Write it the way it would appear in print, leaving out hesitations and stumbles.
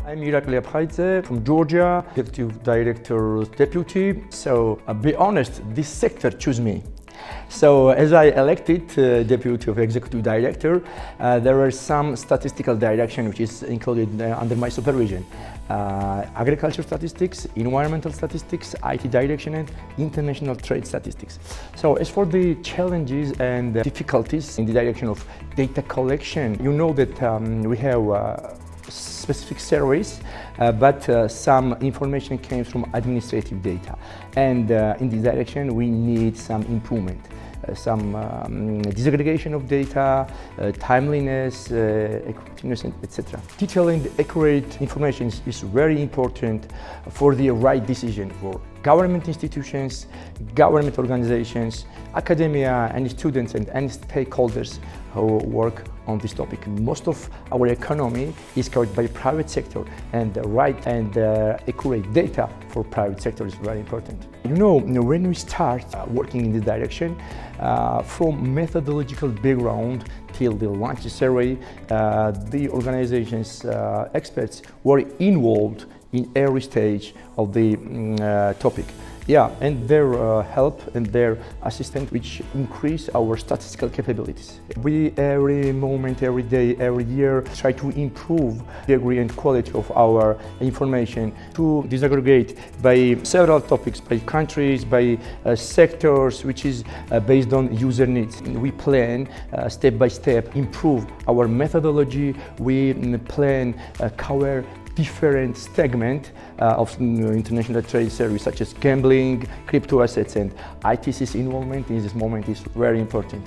I'm Irakli Apkhaidze from Georgia, Executive Director's Deputy. So, I'll be honest, this sector chose me. So, as I elected Deputy of Executive Director, there were some statistical direction which is included under my supervision. Agriculture statistics, environmental statistics, IT direction, and international trade statistics. So, as for the challenges and difficulties in the direction of data collection, you know that we have specific surveys, but some information came from administrative data, and in this direction we need some improvement, some disaggregation of data, timeliness, effectiveness, etc. Detailed and accurate information is very important for the right decision for government institutions, government organizations, academia, and students and stakeholders who work on this topic. Most of our economy is covered by private sector, and the right and accurate data for private sector is very important. You know, when we start working in this direction, from methodological background till the launch survey, the organization's experts were involved in every stage of the topic. Yeah, and their help and their assistance, which increase our statistical capabilities. We every moment, every day, every year try to improve the degree and quality of our information, to disaggregate by several topics, by countries, by sectors, which is based on user needs. We plan step by step improve our methodology. We plan cover different segments of international trade service, such as gambling, crypto assets, and ITC's involvement in this moment is very important.